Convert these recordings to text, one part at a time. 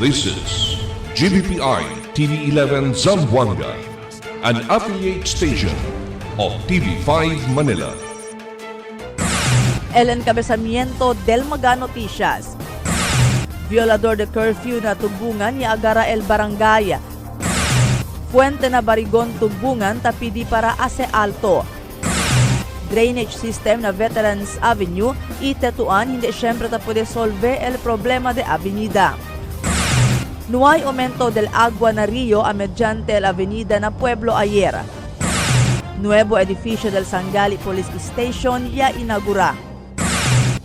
This is GBPI TV11 Zamboanga, an affiliate station of TV5 Manila. El encabezamiento del Maga Noticias. Violador de curfew na tugbungan ni Agara el Barangay. Fuente na Barigon tugbungan tapidi para Ase Alto. Drainage system na Veterans Avenue itetuan hindi siyempre ta pwede solve el problema de avenida. No hay aumento del agua na Rio a mediante el avenida na Pueblo ayer. Nuevo edificio del Sangali Police Station ya inaugura.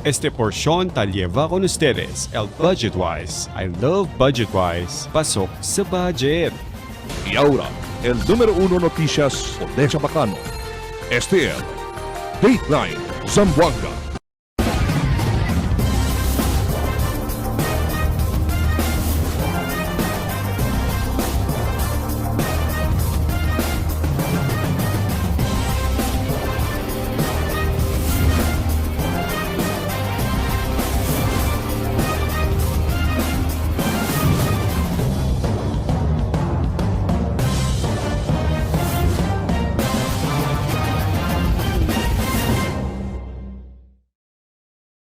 Este porción tal lleva con ustedes el Budgetwise. I love Budgetwise. Pasok sa budget. Y ahora, el número 1 noticias de Chabacano. Este es Dateline Zamboanga.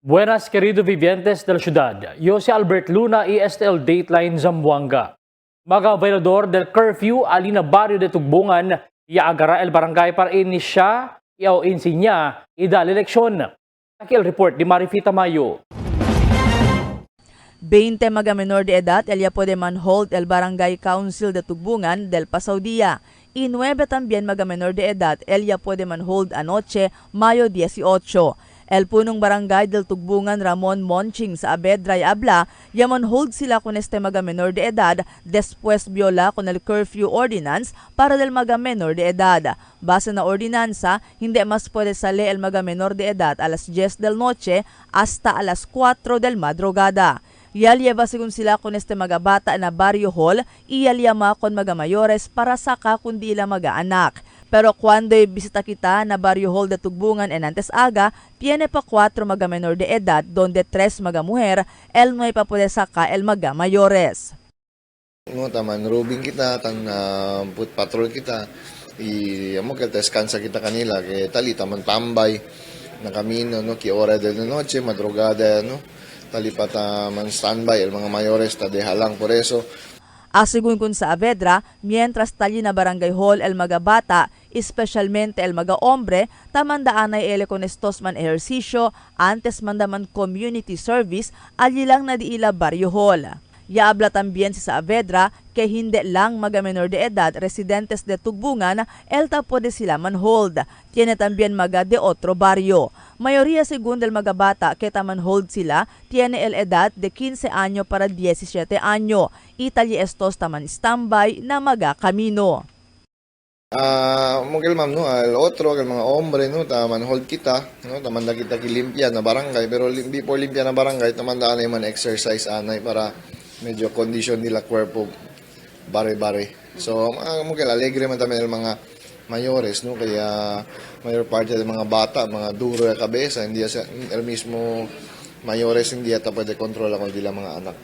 Buenas, querido vivientes de la ciudad. Yo si Albert Luna, ESTL Dateline Zamboanga. Mga violador del curfew alina barrio de Tugbungan, Agara el Barangay para inisya, o insinya, idal eleksyon. Akil report di Marifita Mayo. 20 mga menor de edad el puede manhold el Barangay Council de Tugbungan del Pasao Día. Y 9 también mga menor de edad el puede manhold anoche, Mayo 18. El punong barangay del Tugbungan Ramon Monching sa Abedra y Abla, yaman hold sila con este mga menor de edad después viola con el curfew ordinance para del mga menor de edad. Base na ordinansa, hindi mas pwede sali el mga menor de edad alas 10 del noche hasta alas 4 del madrugada. Yalyeva sigun sila con este mga bata na barrio hall, iyalyama con mga mayores para saka kundi la mga anak. Pero cuando bisita kita na barrio hall de Tugbungan en antes aga, tiene pa 4 mga menor de edad donde 3 mga mujer, el no pa puede saka el mga mayores. No, taman robing kita, tan put patrol kita, amo que descansa kita kanila, que tali taman tambay na camino, no, que hora de la noche, madrugada, no, tali pa taman standby, el mga mayores ta deja lang por eso. Asigun kun sa Avedra, mientras tali na barangay hall el mga bata, especialmente el mga hombre, tamandaan ay ele con estos man ehersisyo, antes mandaman community service, ali lang na diila barrio hall. Yaabla también si sa Avedra, que hindi lang mga menor de edad residentes de Tugbungan, elta pwede sila manhold. Tiene también mga de otro barrio. Mayoría según del mga bata que tamanhold sila, tiene el edad de 15 año para 17 año. Itali estos taman standby na mga kamino. Mungkin ma'am, no, el otro, el mga hombre, no, taman hold kita, no, tamanda kita kilimpia na barangay, pero before limpia na barangay, tamanda anay man exercise anay para medyo condition nila cuerpo bare-bare. So, mungkin alegre man tayo ng mga mayores, no, kaya mayor parte ng mga bata, mga duro na kabesa, hindi el mismo mayores hindi ata pwede kontrola kundi lang mga anak.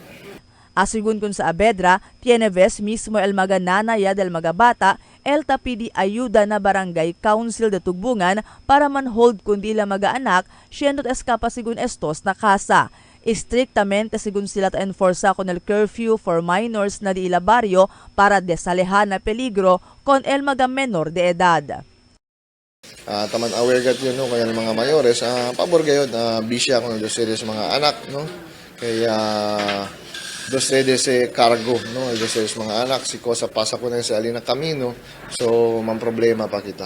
Asigun kun sa Abedra, tiene vez mismo el mga nanaya del mga bata, el tapidi ayuda na barangay council de Tugbungan para manhold kundi la mga anak, siendot escapa sigun estos na kasa. Estrictamente sigun sila ta enforza con el curfew for minors na di ila barrio para desalehan na peligro con el mga menor de edad. Taman aware gat yun, no, kaya ng mga mayores, pabor gayon, bisya kung dos series mga anak, no, kaya dos series cargo, no, dos series mga anak, si Kosa pasa ko na sa alina kamino, so man problema pa kita.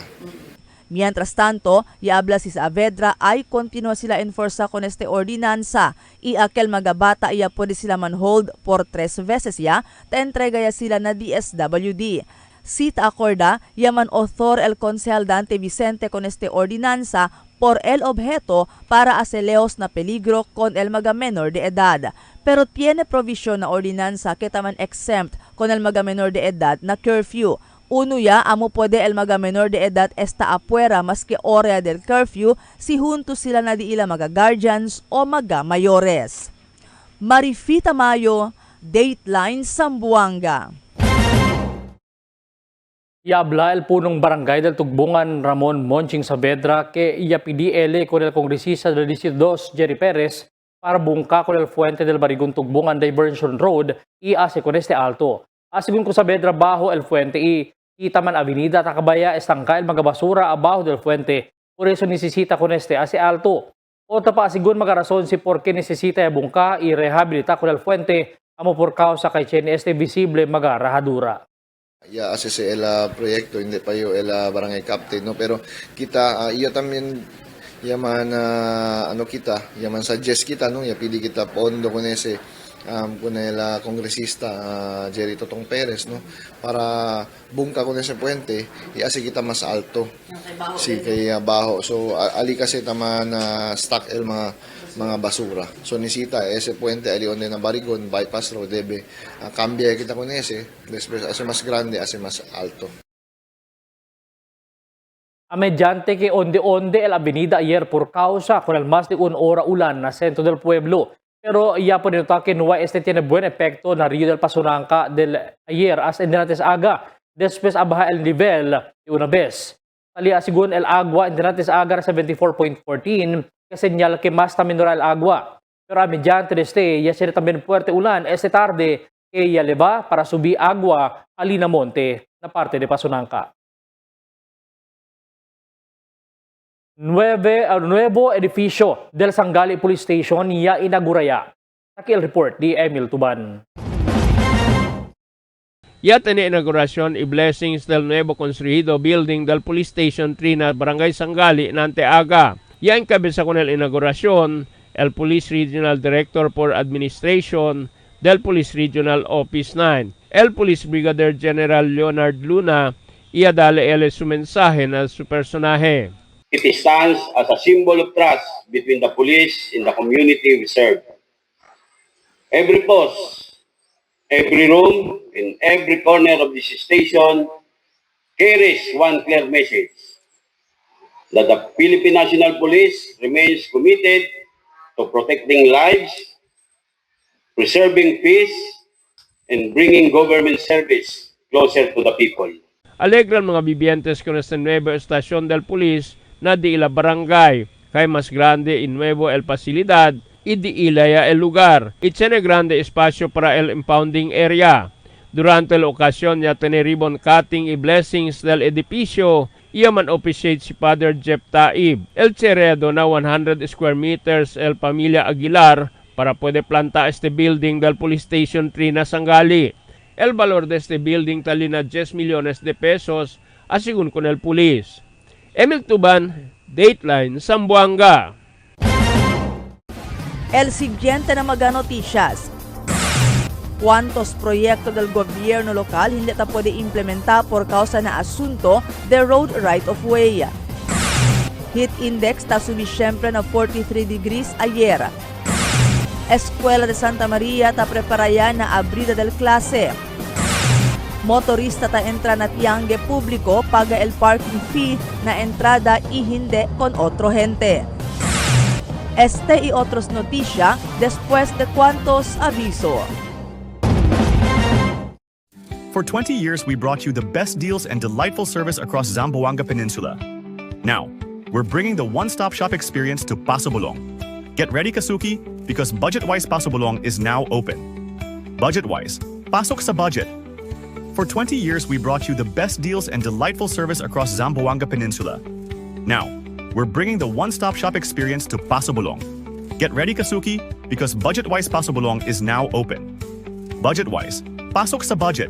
Mientras tanto, yaabla si Saavedra ay continua sila enforza con este ordinansa. Y aquel mga bata iya pwede sila manhold por 3 veces ya, ta entrega ya sila na DSWD. Cita acorda, yaman author el Consejal Dante Vicente con este ordinansa por el objeto para aseleos na peligro con el mga menor de edad. Pero tiene provision na ordinansa que taman exempt con el mga menor de edad na curfew. Uno ya, amo pwede el mga menor de edad esta afuera maski hora del curfew si juntos sila na di ila mga guardians o mga mayores. Marifita Mayo, Dateline Zamboanga. Iabla el punong barangay del Tugbungan Ramon Monching Saavedra que iapidl con el congresista del Distrito 2 Jerry Perez para bungka con el Fuente del Barigon Tugbungan Diversion Road y hace con este alto. Asigun ko Saavedra bajo el Fuente y itaman avenida Takabaya estangka el mga basura abajo del Fuente. Por eso necesita con este hace alto. Otra pa asigun magarason si por qué necesita bungka y rehabilita con el Fuente amo por causa kay chen este visible magarahadura. Ya hace el proyecto, hindi pa yung el barangay captain, no? Pero kita, iya también yaman, yaman suggest kita, no? Ya pili kita pondo con ese, con el congresista Jerry Totong Perez, no? Para bungka con ese puente, y así kita mas alto. Sí, kaya baho. So, ali kasi taman stock el mga basura. So, nisita ese puente ali onde na Barigon, bypass road, debe cambia kita con ese, después hace más grande, hace más alto. A mediante que onde-onde el avenida ayer por causa con el más de 1 hora ulan na centro del pueblo. Pero ya po nito que no este tiene buen efecto na Rio del Pasunanca del ayer as en dinates aga. Después abaja el nivel de una vez. Talia según el agua en dinates aga 74.14 que señal que más también el agua. Pero a mediante de este ya será también fuerte ulan este tarde que ya le va para subir agua a Linamonte na parte de Pasunanca. Nuevo edificio del Sangali Police Station ya inauguraya. Aquí el report di Emil Tuban. Ya tiene inauguración y blessings del nuevo construido building del Police Station 3 na Barangay Sangali nante aga. Ya encabeza con la inauguración el Police Regional Director for Administration del Police Regional Office 9. El Police Brigadier General Leonard Luna iadale su mensaje na su personaje. It stands as a symbol of trust between the police and the community we serve. Every post, every room, and every corner of this station carries one clear message: that the Philippine National Police remains committed to protecting lives, preserving peace, and bringing government service closer to the people. Alegran mga bibientes con esta nueva estación del police na di ila barangay, kay mas grande y nuevo el facilidad y di ilaya el lugar. Y tiene grande espacio para el impounding area. Durante la ocasión ya tiene ribbon cutting y blessings del edificio, yaman officiate si Father Jeff Taib. El ceredo na 100 square meters el Pamilya Aguilar para puede planta este building del Police Station 3 na Sangali. El valor de este building tali na 10 millones de pesos, asigun con el police. Emil Tuban, Dateline Zamboanga. El siguiente na mga noticias. ¿Cuántos proyectos del gobierno local hindi ta pwede implementar por causa na asunto the road right of way? Heat index ta subi siyempre na 43 degrees ayer. Escuela de Santa Maria ta preparaya na abrida del klase. Motorista ta entra na tiangge público paga el parking fee na entrada y hindi con otro gente. Este y otros noticia después de cuantos aviso. For 20 years, we brought you the best deals and delightful service across Zamboanga Peninsula. Now, we're bringing the one-stop shop experience to Paso Bulong. Get ready, Kasuki, because Budget-Wise Paso Bulong is now open. Budget-Wise, pasok sa budget. For 20 years, we brought you the best deals and delightful service across Zamboanga Peninsula. Now, we're bringing the one-stop shop experience to Paso Bulong. Get ready, Kasuki, because Budget-Wise Paso Bulong is now open. Budget-Wise, pasok sa budget.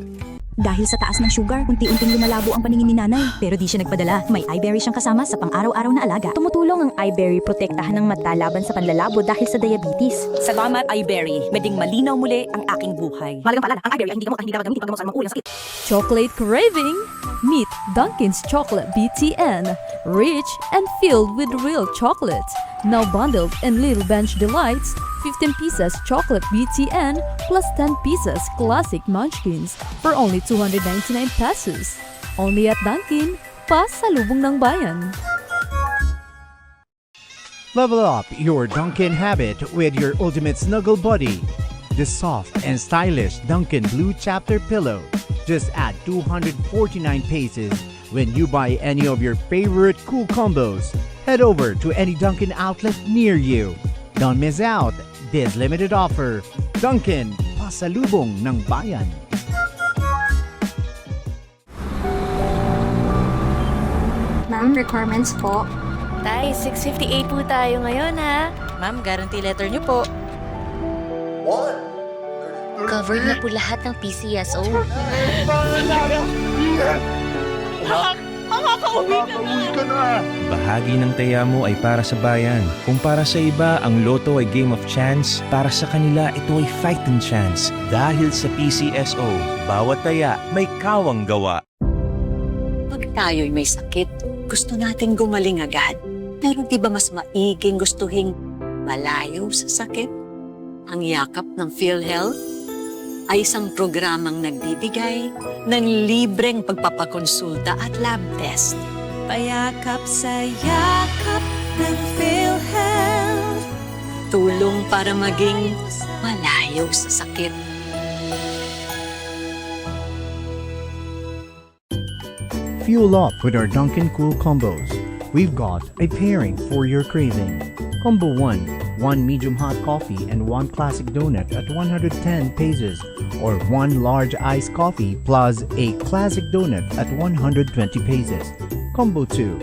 Dahil sa taas ng sugar, unti-unting lumalabo ang paningin ni nanay. Pero di siya nagpadala. May iBerry siyang kasama sa pang-araw-araw na alaga. Tumutulong ang iBerry protektahan ng mata laban sa panlalabo dahil sa diabetes. Salamat, iBerry. Meding malinaw muli ang aking buhay. Malagang paalala, ang iBerry ay hindi gamot at hindi dapat gamitin paggamot sa anumang uri ng sakit. Chocolate craving? Meet Dunkin's Chocolate BTN. Rich and filled with real chocolate. Now bundled in Little Bench Delights, 15 pieces chocolate BTN plus 10 pieces classic munchkins for only 299 pesos. Only at Dunkin, pasalubong ng bayan. Level up your Dunkin habit with your ultimate snuggle buddy. the soft and stylish Dunkin' Blue Chapter Pillow. Just add 249 pesos when you buy any of your favorite cool combos. Head over to any Dunkin' outlet near you. Don't miss out this limited offer. Dunkin', pasalubong ng bayan. Ma'am, requirements po. Tay, 658 po tayo ngayon ha. Ma'am, guarantee letter niyo po. Covered na po lahat ng PCSO. Bahagi ng taya mo ay para sa bayan. Kung para sa iba, ang loto ay game of chance, para sa kanila ito ay fighting chance. Dahil sa PCSO, bawat taya may kawang gawa. Pag tayo'y may sakit, gusto nating gumaling agad. Pero di ba mas maiging gustuhin malayo sa sakit? Ang yakap ng PhilHealth ay isang programang nagbibigay ng libreng pagpapakonsulta at lab test. Payakap sa yakap ng PhilHealth. Tulong para maging malayo sa sakit. Fuel up with our Dunkin' Cool combos. We've got a pairing for your craving. Combo 1, 1 medium hot coffee and 1 classic donut at 110 pesos, or 1 large iced coffee plus a classic donut at 120 pesos. Combo 2,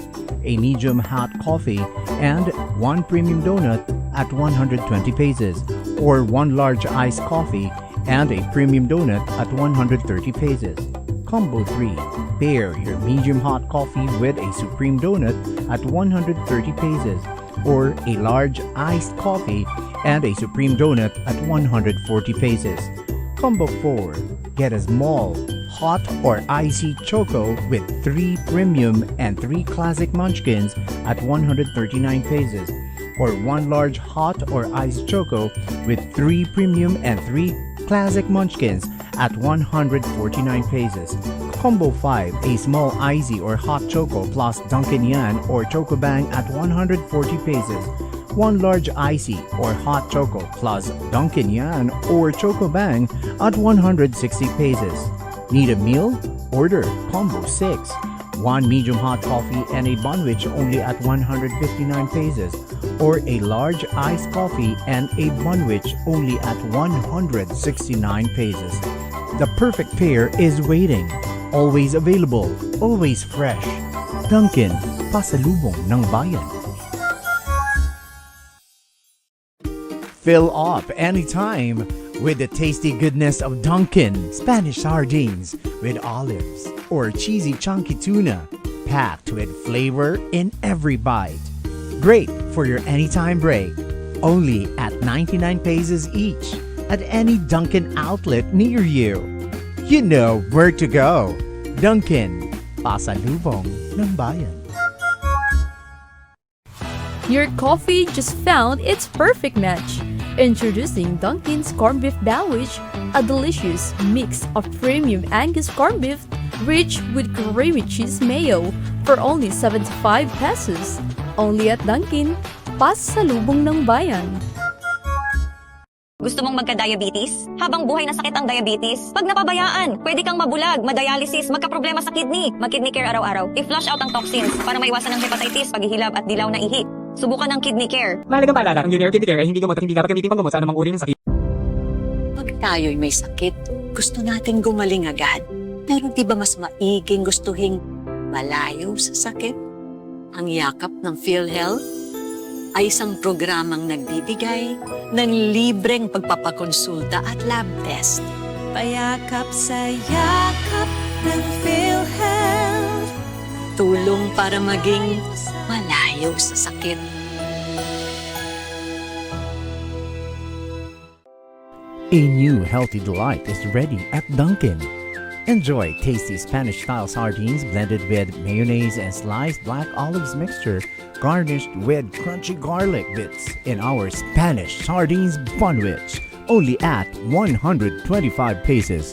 a medium hot coffee and 1 premium donut at 120 pesos, or 1 large iced coffee and a premium donut at 130 pesos. Combo 3, pair your medium hot coffee with a supreme donut at 130 pesos, or a large iced coffee and a supreme donut at 140 pesos. Combo 4, get a small, hot or icy choco with 3 premium and 3 classic munchkins at 139 pesos, or 1 large hot or iced choco with 3 premium and 3 classic munchkins at 149 pesos. Combo 5, a small icy or hot choco plus Dunkin' Yan or Choco Bang at 140 pesos. 1 large icy or hot choco plus Dunkin' Yan or Choco Bang at 160 pesos. Need a meal? Order Combo 6. 1 medium hot coffee and a bunwich only at 159 pesos, or a large iced coffee and a bunwich only at 169 pesos. The perfect pair is waiting. Always available, always fresh. Dunkin', pasalubong ng bayan. Fill up anytime with the tasty goodness of Dunkin' Spanish sardines with olives or cheesy chunky tuna, packed with flavor in every bite. Great for your anytime break. Only at 99 pesos each at any Dunkin' outlet near you. You know where to go. Dunkin', pasalubong ng bayan. Your coffee just found its perfect match. Introducing Dunkin's Corned Beef Sandwich, a delicious mix of premium Angus corned beef rich with creamy cheese mayo for only 75 pesos. Only at Dunkin', pasalubong ng bayan. Gusto mong magka-diabetes? Habang buhay na sakit ang diabetes, pag napabayaan, pwede kang mabulag, madialysis, magka-problema sa kidney. Mag-kidney care araw-araw. I-flush out ang toxins para maiwasan ang hepatitis, paghihilab at dilaw na ihi. Subukan ang kidney care. Mahalagang paalala, ang Junior Kidney Care ay hindi gamot at hindi dapat gamitin panggamot sa anumang uri ng sakit. Pag tayo'y may sakit, gusto nating gumaling agad. Pero di ba mas maiging gustuhin malayo sa sakit? Ang yakap ng PhilHealth ay isang programang nagbibigay ng libreng pagpapakonsulta at lab test. Payakap sa yakap ng PhilHealth. Tulong para maging malayo sa sakit. A new healthy delight is ready at Dunkin'. Enjoy tasty Spanish-style sardines blended with mayonnaise and sliced black olives mixture, garnished with crunchy garlic bits in our Spanish sardines bunwich, only at 125 pesos.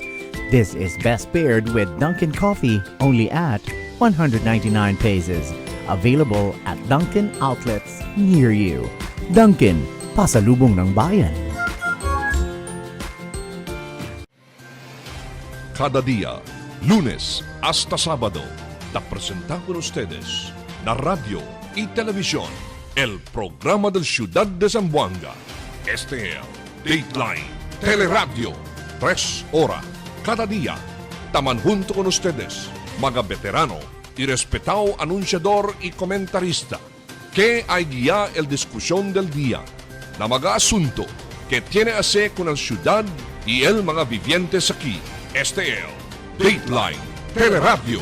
This is best paired with Dunkin' coffee, only at 199 pesos. Available at Dunkin' outlets near you. Dunkin', pasalubong ng bayan. cada día, lunes hasta sábado, te presenta con ustedes la radio y televisión, el programa del Ciudad de Zamboanga. Este es Dateline Teleradio, 3 horas cada día. Taman junto con ustedes, mga veterano y respetado anunciador y comentarista, que hay guía el discusión del día, na mga asunto que tiene a hacer con el ciudad y el mga vivientes aquí. Este es Dateline Teleradio.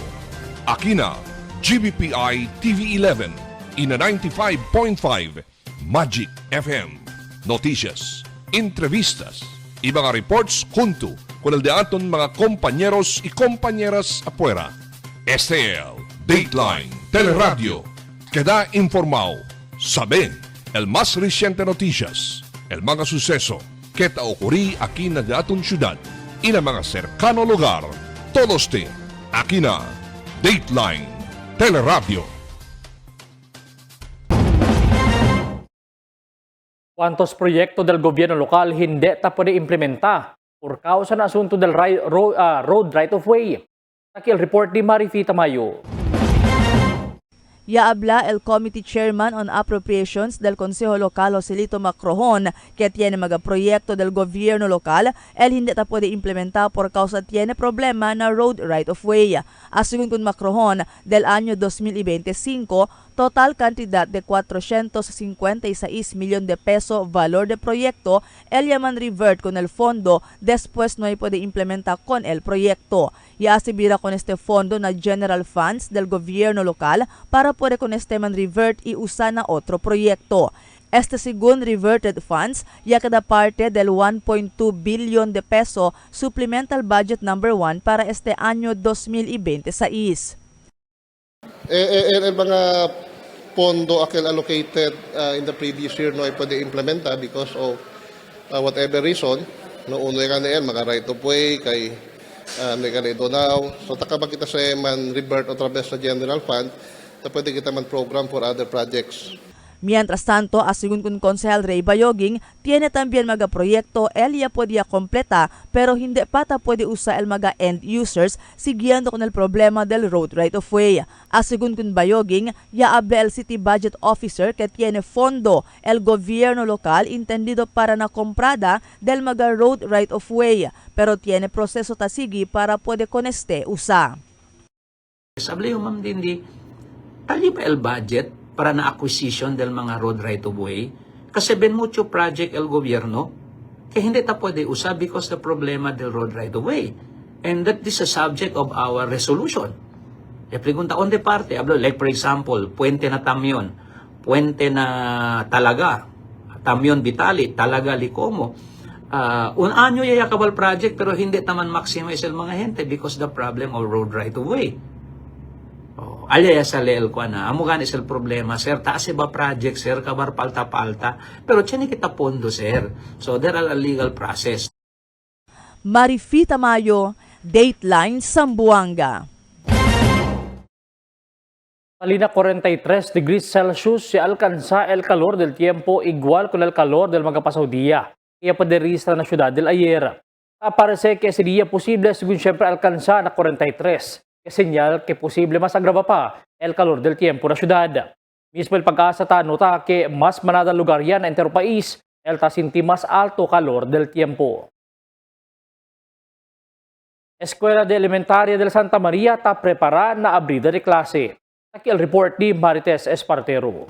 Aquí na GBPI TV11 y na 95.5 Magic FM. Noticias, entrevistas y mga reports junto con el de aton mga compañeros y compañeras afuera. Este es Dateline Teleradio. Queda informado, saben el más reciente noticias, el mga suceso que te ocurrí aquí na aton ciudad y na mga cercano lugar. Todos te aquí na Dateline Teleradio. ¿Cuántos proyectos del gobierno local hindi ta pwede implementa por causa ng asunto del road right of way? Aquí el report ni Marifita Mayo. Ya habla el Committee Chairman on Appropriations del Consejo Local Joselito Macrojon que tiene mga proyecto del gobierno local el hindi ta puede implementar por causa tiene problema na road right of way. Asungon con Macrojon del año 2025, total cantidad de 456 millones de pesos valor de proyecto, el llaman revert con el fondo, después no hay puede implementar con el proyecto. Y asibira con este fondo na general funds del gobierno local para poder con este man revert y usar na otro proyecto. Este según reverted funds, ya cada parte del 1.2 billion de peso supplemental budget number 1 para este año 2026. El mga pondo aquel allocated in the previous year no ay pwede implementa because of whatever reason. No uno nga na yan, mga right of way, kay may ganito now. So takabang kita sa man revert o traves sa general fund, na pwede kita man program for other projects. Mientras tanto, asigún con Consejal Ray Bayoging, tiene también mga proyekto el ya podía completa pero hindi pata pwede usar el mga end users siguiendo con el problema del road right of way. Asigún con Bayoging, ya habla el City Budget Officer que tiene fondo el gobierno local entendido para na comprada del mga road right of way pero tiene proseso tasigi para pwede con este usar. Sabi yung ma'am Dindi, tali ba el budget para na acquisition del mga road right of way? Kasi ben mucho project el gobierno kaya hindi ta pwede usar because the problema del road right of way. And that is a subject of our resolution. E pregunta onde parte, hablo like for example, Puente na Tamyon, Puente na Talaga, Tamyon Vitali, Talaga Licomo. Un anyo yayakabal project pero hindi taman maximize el mga gente because the problem of road right of way. Alaya sa leel ko na, amugan is el problema, sir, taas ba project, sir, kabar palta-palta, pero tiyan kita pondo, sir. So, there are a legal process. Marifita Mayo, Dateline Zamboanga. Salina 43 degrees Celsius si alcanza el calor del tiempo igual con el calor del mga pasaw día. Kaya paderista na syudad del ayer. Aparece que sería posible según siempre alcanza na 43. Que señal que posible mas agrava pa el calor del tiempo na syudad. Mismo el Pag-asa nota que mas manada lugar yan en entero país el tasinti mas alto calor del tiempo. Escuela de Elementaria del Santa Maria ta prepara na abrida de klase. Aquí el report ni Marites Espartero.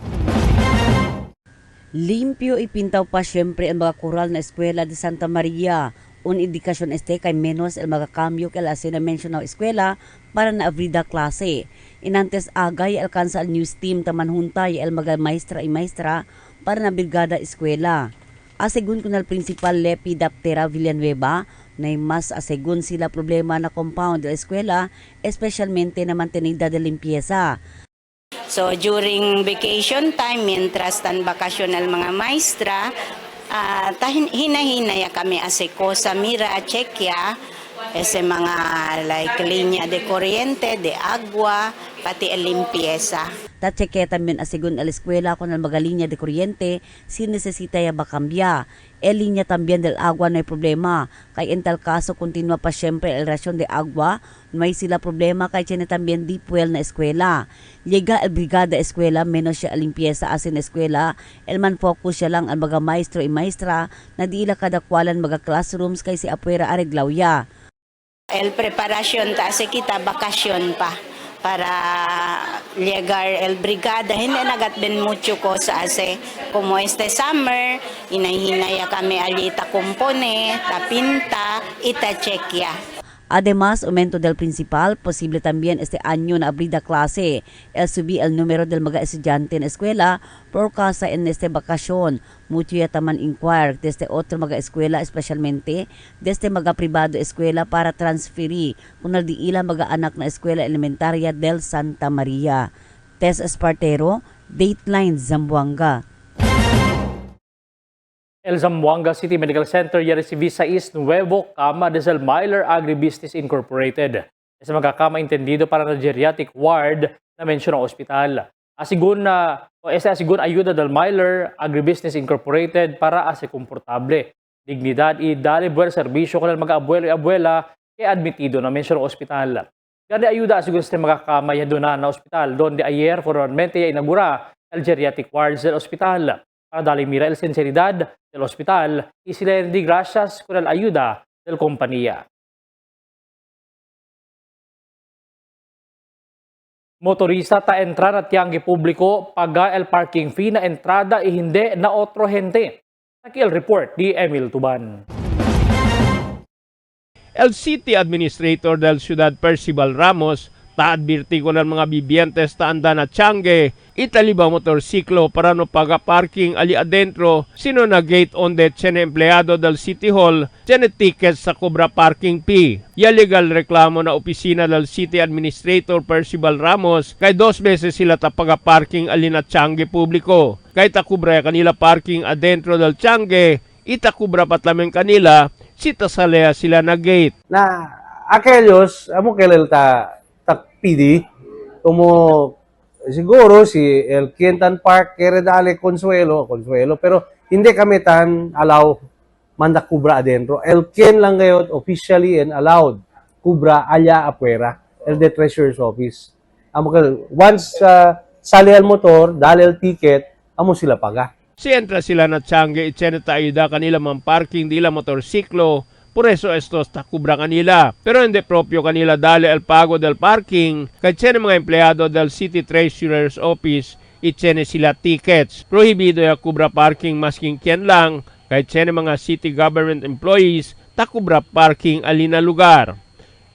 Limpyo ipintaw pa siyempre ang mga koral na eskwela de Santa Maria. Un indikasyon este kay menos el magakambyo kay la mention na eskwela para na abrida klase. Inantes agay alkansa al news team taman huntay el mga maestra y maestra para na brigada eskwela. Asegun kun al principal Lepi Daptera Villanueva na mas asegun sila problema na compound de eskwela, especialmente na mantenida de limpieza. So during vacation time, mientras tan bakasyonal mga maestra, hinahinaya kami asiko sa mira checkya ese mga like linya de kuryente, de agua, pati limpieza. cheque también asigun a la escuela con el magalinya de kuryente si necesita ya ba cambia. El linya también del agua no hay problema. Kay en tal caso continua pa siempre el rasyon de agua, no hay sila problema kay tiene también deep well na eskwela. Llega el brigada eskwela menos siya limpieza asin eskwela, el man focus siya lang ang mga maestro y maestra na di ila kadakwalan mga classrooms kay si apuera areglaw ya. El preparasyon ta sa kita bakasyon pa para llegar el brigada. Hindi nagatben mucho ko sa ase como este summer, inahinaya kami alita kumpone, tapinta, itachekya. Además, aumento del principal, posible también este año na abrida klase. El subir el número del mga estudyante en eskwela por casa en este bakasyon. Mucho ya taman inquire desde otro mga eskwela, especialmente desde mga privado eskwela para transferir kung di ila mga anak na eskwela elementarya del Santa Maria. Tess Espartero, Dateline Zamboanga. El Zamboanga City Medical Center ya recibi sa East Nuevo Cama de Myler Agribusiness Incorporated. Sa magkakama entendido para na geriatric ward na mention ng ospital. Asigun ayuda del Myler Agribusiness Incorporated para ase komportable. Dignidad y dali buen serbisyo con mga abuelo y abuela que admitido na mention ng ospital. Gani ayuda asigun sa magkakama ya doon na ospital donde ayer formalmente ya inaugura el geriatric wards del ospital. Para darle mira el sinceridad del hospital y sila di gracias con la ayuda del compañía. Motorista ta entrar at tianggi publiko paga el parking fee na entrada y hindi na otro gente. Aquí el report di Emil Tuban. El City Administrator del Ciudad Percival Ramos ta-advirti ko ng mga bibientes ta anda na tiangge italiba motorsiklo para no paga parking ali adentro sino na gate on the tiene empleyado del City Hall tiene tickets sa cobra parking fee. Ya legal reklamo na opisina del City Administrator Percival Ramos kay 2 beses sila ta paga parking ali na tiangge publiko. Kay takubra kanila parking adentro del tiangge itakubra patlamen kanila si tasalea sila na gate. Na aquellos amo que pidi como siguro si el Quintan Park quiere darle consuelo, pero hindi kami tan allow manda kubra adentro. El Quin lang ngayon officially and allowed kubra allá afuera, el de Treasurer's Office. Once sali el motor, dale el ticket, amo sila paga. Si entra sila na tiangge itchen ayuda kanila man parking dila motorsiklo. Por eso estos takubra kanila. Pero hindi propio kanila dali el pago del parking. Kaya tiene mga empleyado del City Treasurer's Office, itene sila tickets. Prohibido ya kubra parking masking kyan lang. Kaya tiene mga city government employees, takubra parking alina lugar.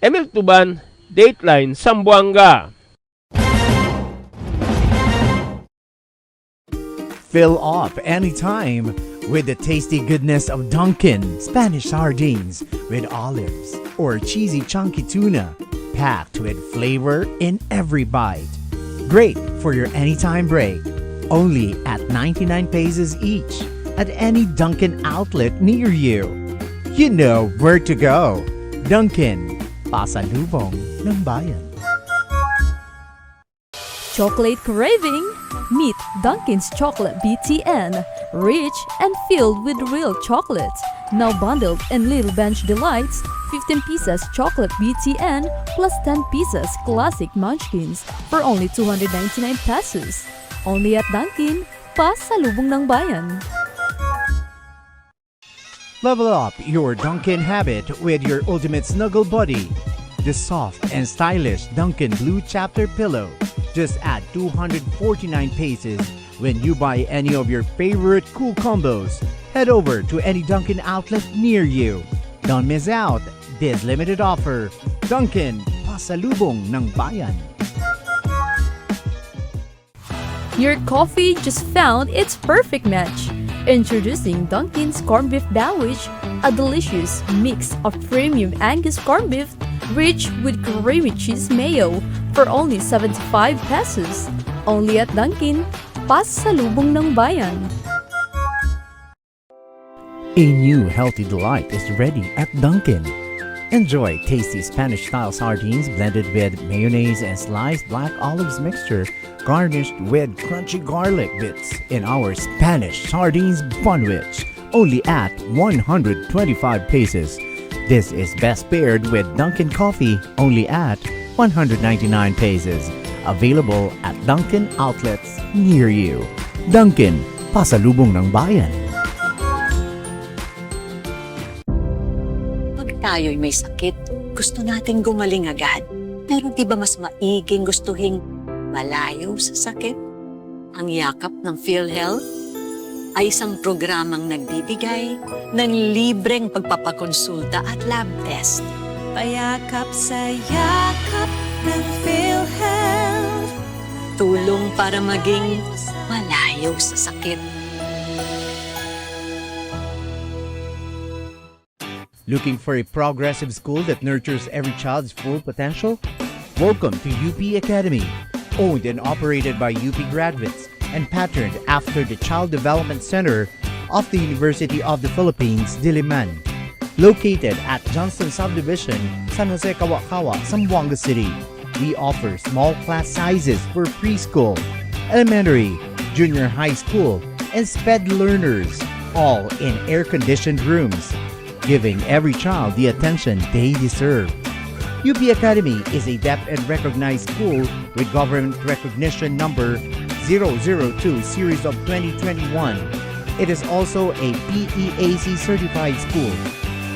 Emil Tuban, Dateline, Zamboanga. Fill up anytime with the tasty goodness of Dunkin' Spanish sardines with olives or cheesy chunky tuna, packed with flavor in every bite. Great for your anytime break. Only at 99 pesos each at any Dunkin' outlet near you. You know where to go. Dunkin', pasalubong ng bayan. Chocolate craving? Meet Dunkin's Chocolate BTN, rich and filled with real chocolate. Now bundled in Little Bench Delights, 15 pieces chocolate BTN plus 10 pieces classic munchkins for only 299 pesos. Only at Dunkin, pasalubong ng bayan. Level up your Dunkin' habit with your ultimate snuggle buddy. The soft and stylish Dunkin' Blue Chapter Pillow. Just add 249 pesos when you buy any of your favorite cool combos. Head over to any Dunkin' outlet near you. Don't miss out this limited offer. Dunkin', pasalubong ng bayan. Your coffee just found its perfect match. Introducing Dunkin's Corned Beef Sandwich, a delicious mix of premium Angus corned beef rich with creamy cheese mayo for only 75 pesos. Only at Dunkin, pasalubong ng bayan. A new healthy delight is ready at Dunkin'. Enjoy tasty Spanish-style sardines blended with mayonnaise and sliced black olives mixture, garnished with crunchy garlic bits in our Spanish sardines bunwich, only at 125 pesos. This is best paired with Dunkin' Coffee, only at 199 pesos. Available at Dunkin' outlets near you. Dunkin', pasalubong ng bayan. Pag tayo'y may sakit, gusto nating gumaling agad. Pero di ba mas maiging gustuhin malayo sa sakit? Ang yakap ng PhilHealth ay isang programang nagbibigay ng libreng pagpapakonsulta at lab test. Payakap sa yakap ng PhilHealth. Tulong para maging malayo sa sakit. Looking for a progressive school that nurtures every child's full potential? Welcome to UP Academy, owned and operated by UP graduates and patterned after the Child Development Center of the University of the Philippines, Diliman. Located at Johnston Subdivision, San Jose, Kawakawa, Zamboanga City. We offer small class sizes for preschool, elementary, junior high school, and SPED learners, all in air-conditioned rooms, giving every child the attention they deserve. UP Academy is a DEP and recognized school with government recognition number 002 series of 2021. It is also a PEAC certified school.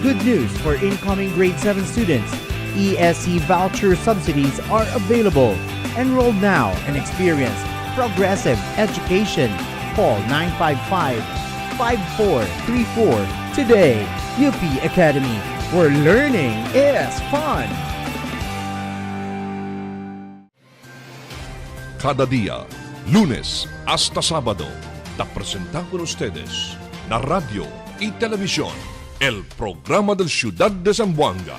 Good news for incoming grade 7 students. ESC voucher subsidies are available. Enroll now and experience progressive education. Call 955-5434 today. UP Academy, where learning is fun. Cada día, lunes hasta sábado, te presentamos con ustedes la radio y televisión, el programa del Ciudad de Zamboanga.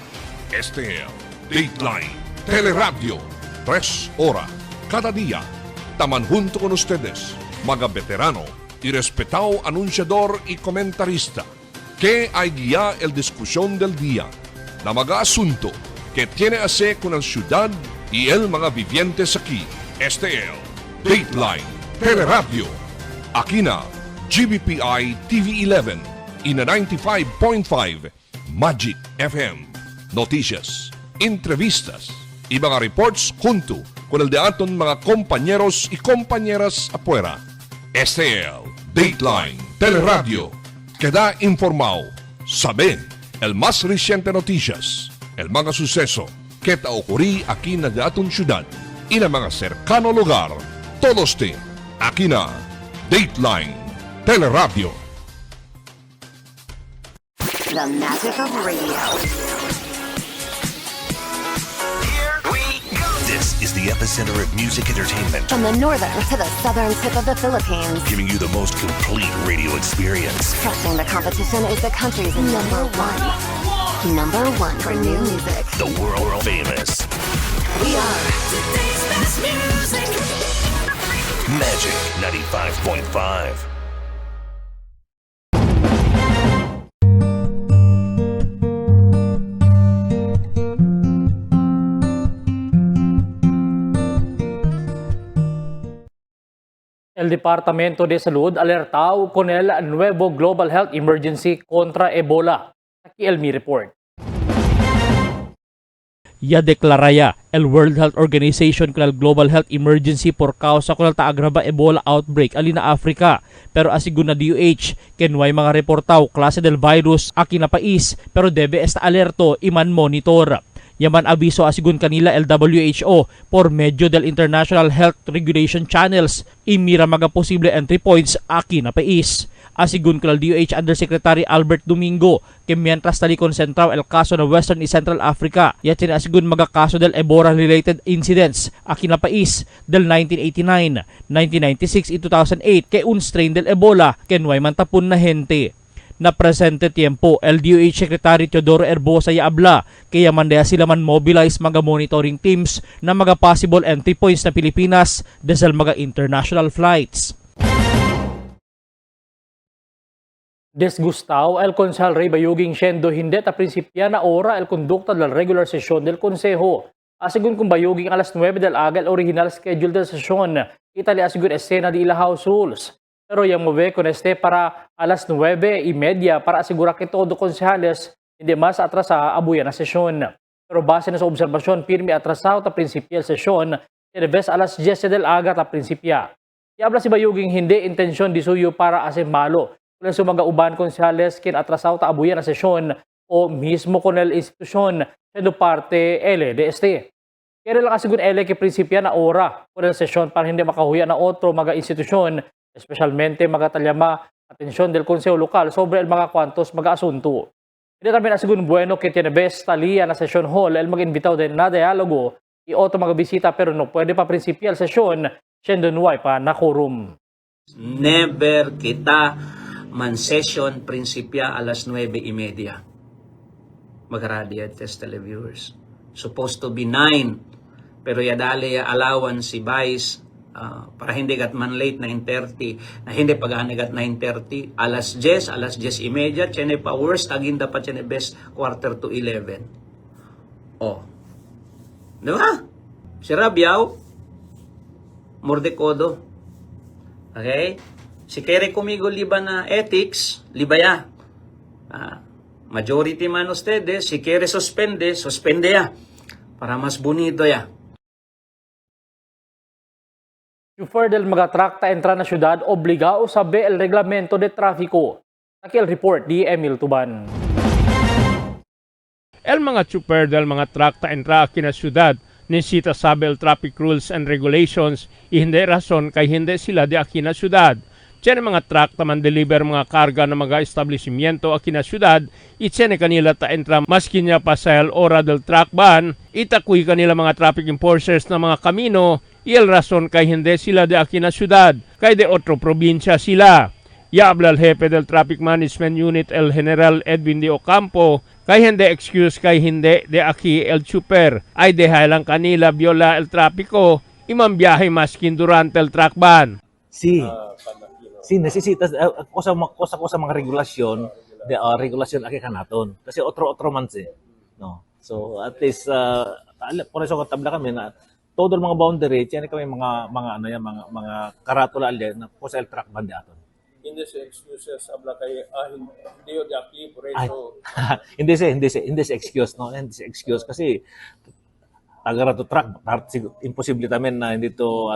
Este es Dateline Teleradio, 3 horas cada día. Taman junto con ustedes, mga veterano y respetado anunciador y comentarista, que hay guía el discusión del día, na mga asunto que tiene a hacer con la ciudad y el mga vivientes aquí. Este es Dateline Teleradio. Aquí na GBPI TV11 y na 95.5 Magic FM. Noticias, entrevistas y mga reports junto con el de aton mga compañeros y compañeras afuera. Este es Dateline Teleradio. Queda informado, sabe el más reciente noticias, el mga suceso que te ocurrí aquí na de aton ciudad y na mga cercano lugar. Todos te aquí na Dateline Teleradio. The magic of radio. This is the epicenter of music entertainment. From the northern to the southern tip of the Philippines. Giving you the most complete radio experience. Crushing the competition is the country's number one. Number one for new music. The world famous. We are today's best music. Magic 95.5. El Departamento de Salud alertao con el nuevo Global Health Emergency contra Ebola. Aquí el Mi Report. Ya deklaraya el World Health Organization con el Global Health Emergency por causa con el taagraba Ebola outbreak alina Africa. Pero asigun na DOH, kenway mga reportaw klase del virus aki na pais, pero debe esta alerto iman monitor. Yaman abiso asigun kanila el WHO por medio del International Health Regulation Channels, imira mga posible entry points aki na pais. Asigun kal DOH Undersecretary Albert Domingo, que mientras tali concentrao el kaso na Western y Central Africa, yatin asigun mga kaso del Ebola-related incidents aki na pais del 1989, 1996 y 2008 ke un strain del Ebola kenway mantapon na hente. Na presente tiempo, el DOH Secretary Teodoro Herbosa yaabla, kaya mandaya sila man mobilize mga monitoring teams na mga possible entry points na Pilipinas desal mga international flights. Desgustado el Consejal Rey Bayuging siendo hindi ta prinsipya na ora el conducta del regular session del Consejo. Asigun kung bayuging alas 9 del aga el original schedule del session, itali asigun escena di ila house rules. Pero yung move con este para alas 9:30 para asigura que todo konsehales hindi mas atrasa abuyan na sesyon. Pero base na sa obserbasyon, pirmi atrasado ta prinsipya el session, tinebes alas 10 del aga ta prinsipya. Iabla si bayuging hindi intensyon di suyo para ase malo. Kung sumaga uban konsehales kin atrasado ta abuyan na sesyon o mismo con el institusyon siendo parte ele de este. Kaya lang asigun ele ke prinsipya na ora con el sesyon para hindi makahuya na otro mga institusyon, especialmente mga talyama atensyon del Consejo Lokal sobre el mga kwantos mga asunto. Hindi también asigun bueno que tiene best talia na session hall el mag-invitaw din na dialogo y otro mga bisita pero no pwede pa prinsipya el sesyon siendo nuay pa na quorum. Never kita man session prinsipya alas 9:30. Magaradi at test televiewers. Supposed to be 9. Pero yadali ya alawan si Vice para hindi gat man late 9:30. Na hindi pag-ani gat 9:30. Alas 10, alas 10:30. Chene pa worst. Agin dapat chene best 10:45. Oh. Diba? Si Rabiao. Mordekodo. Okay? Si Kere Kumigo liba na ethics, libaya. Majority man ustedes, si Kere suspende ya. Para mas bonito ya. Chofer del mga truck ta entra na syudad obligado sabe el reglamento de tráfico. Taki el report di Emil Tuban. El mga chofer del mga truck ta entra aquí na syudad necesita sabe el traffic rules and regulations y hindi rason kay hindi sila di aquí na syudad. Tiene mga truck ta man-deliver mga karga ng mga establishmento aquí na syudad, itiene kanila ta entra maski niya pa sa el ora del truck ban, itakuy kanila mga traffic enforcers na mga kamino, y el rason kay hindi sila de aquí na syudad, kay de otro probinsya sila. Ya habla el jefe del Traffic Management Unit, el General Edwin de Ocampo, kay hindi excuse kay hindi de aquí el chuper, ay dehay lang kanila viola el trapiko, imang biyahe maskin durante el truck ban. Si necesitas cosa mga regulasyon de regulasyon aki kanaton kasi otro man no, so at least por eso tabla kami na todo mga boundary tiyan kami mga karatula alden na cosa el track band aton. Hindi sa excuses abla kay hindi yo di aki por eso hindi sa excuse, no, hindi sa excuse kasi agar to track imposible tamen na hindi to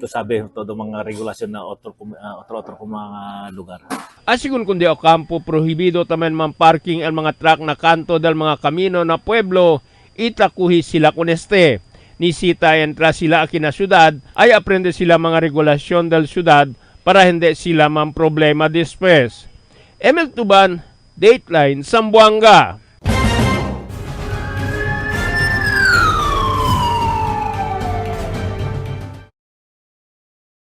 sabi todo mga regulasyon na otro mga lugar. Asigun kundi Ocampo prohibido tamen man parking ang mga truck na kanto del mga kamino na pueblo, itakuhi sila kun este. Nisita entra sila aquí na syudad, ay aprende sila mga regulasyon del syudad para hindi sila man problema después. Emil Tuban, Dateline, Zamboanga.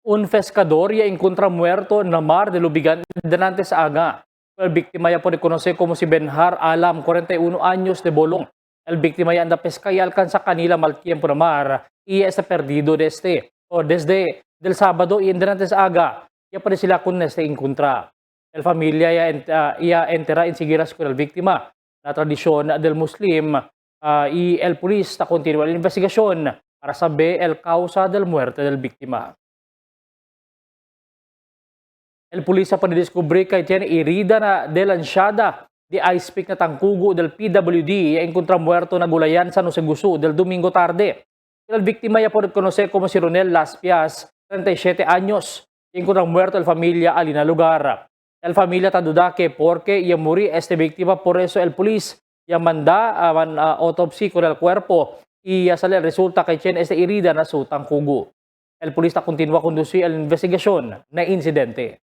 Un pescador ya encontra muerto na mar de Lubigan delante sa aga. El biktima ya po reconoce como si Benhar Alam, 41 años de Bolong. El biktima ya anda pesca y alcanza kanila mal tiempo na mar y está perdido desde del sábado y delante sa aga. Ya pa sila kun este encontra. El familia ya entera enseguida con el biktima. La tradisyon del Muslim y el polis ta continúa la investigación para saber el causa del muerte del biktima. El pulis pa nidiskubre kay tiene herida na de lanchada de ice pick na tangkugo del PWD ya encontra muerto na gulayan sa Nosegusu del domingo tarde. El víctima ya por conocer como si Ronel Laspias, 37 años, y encontra muerto el familia alina lugar. El familia taduda que porque ya muri este víctima, por eso el pulis ya manda autopsy con el cuerpo y ya sale resulta kay tiene este herida na su tangkugo. El pulis ta continúa conducir el investigasyon na insidente.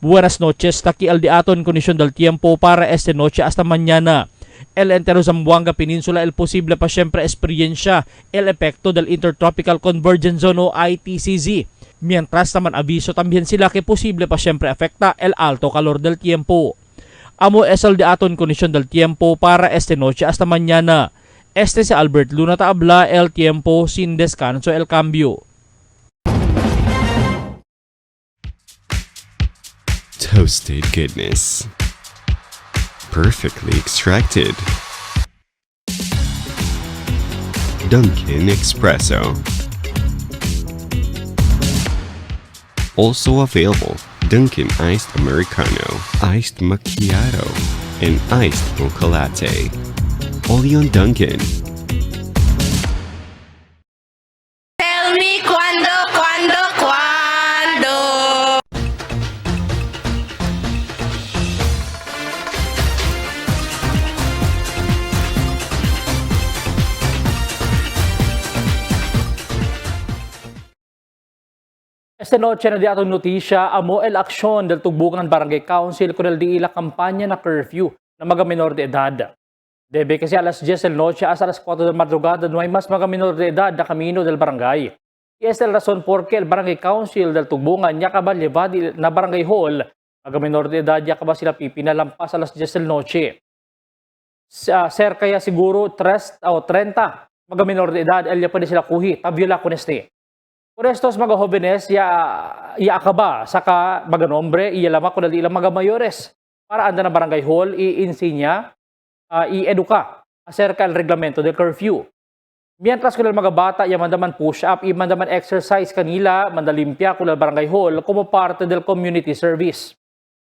Buenas noches, taki al diaton kondisyon del tiempo para esta noche hasta mañana. El entero Zamboanga Peninsula el posible pa siempre experiencia el efecto del Intertropical Convergence Zone o ITCZ. Mientras naman aviso también sila que posible pa siempre afecta el alto calor del tiempo. Amo es el diaton kondisyon del tiempo para esta noche hasta mañana. Este si Albert Luna Taabla, El Tiempo, Sin Descanso, El Cambio. Toasted goodness. Perfectly extracted. Dunkin' Espresso. Also available, Dunkin' Iced Americano, Iced Macchiato, and Iced Mocha Latte. Only on Dunkin'. Tell me cuando. Esta noche na di atong notisya, amo el aksyon del Tugbugan Barangay Council kung di ila kampanya na curfew na mga menor de edad. Debe kasi alas 10 del noche hasta alas 4 del madrugada no hay mas mga menor de edad na kamino del barangay. Y es el razón porque el Barangay Council del Tugbugan yakaba llevad na barangay hall, mga menor de edad yakaba sila pipinalampas alas 10 del noche. Cerca ya siguro 3 o 30 mga menor de edad el pwede sila kuhi, tabyola con este. Por estos mga jóvenes, ya akaba, saka mga nombre, iyalama ko na ilang mga mayores para anda na barangay hall, i-insinya, i-eduka acerca el reglamento del curfew. Mientras kung mga bata, mandaman push-up, mandaman exercise kanila, mandalimpia kung barangay hall, como parte del community service.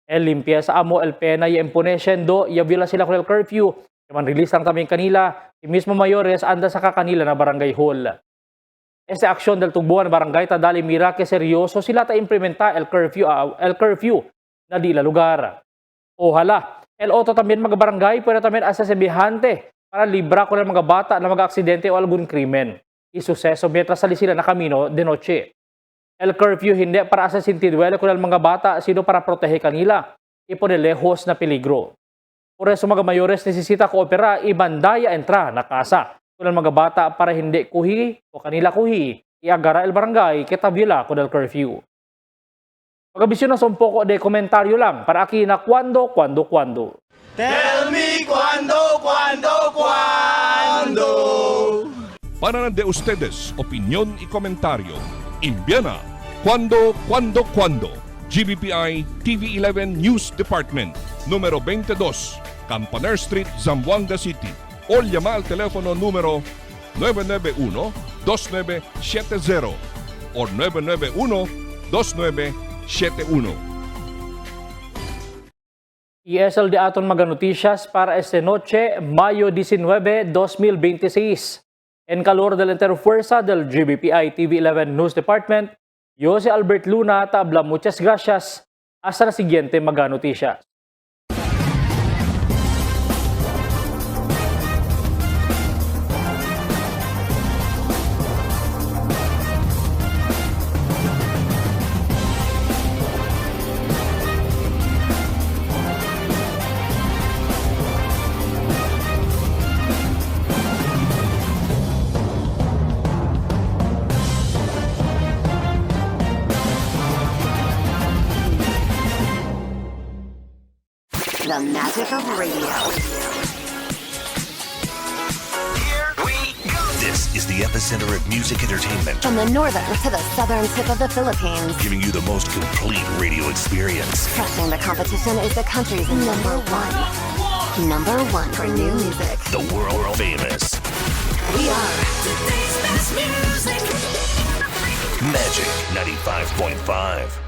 El limpieza amo, el pena, imponesiendo, viola sila kung el curfew, release lang kami kanila, si mismo mayores, anda saka kanila na barangay hall. Ese aksyon del Tugbugan Barangay tadali mira que seryoso sila ta implementa el curfew na dila lugar. Ojalá, el otro también mga barangay pwede también asa semihante para libra ko ng mga bata na mga aksidente o algun krimen. Isuseso mientras sali sila na kamino de noche. El curfew hindi para asa sintiduelo ko ng mga bata sino para protehe kanila ipone lejos na peligro. Por eso mga mayores necesita koopera ibandaya entra na casa. Kung mga bata para hindi kuhi o kanila kuhi, iagara el barangay ketabila ko del curfew. Pagabisyon na sumpoko de komentaryo lang para aki na cuando. Tell me cuando. Para de ustedes, opinión y comentario. Envíana cuando. GBPI TV11 News Department, número 22, Campaner Street, Zamboanga City. O llama al teléfono número 991-2970 o 991-2971. Y es el de aton mga noticias para esta noche, Mayo 19, 2026. En calor de la interfuerza del GBPI TV11 News Department, yo si Albert Luna, tabla muchas gracias. Hasta la siguiente mga noticias. The magic of radio. Here we go. This is the epicenter of music entertainment. From the northern to the southern tip of the Philippines. Giving you the most complete radio experience. Crushing the competition is the country's number one. Number one for new music. The world famous. We are today's best music. Magic 95.5.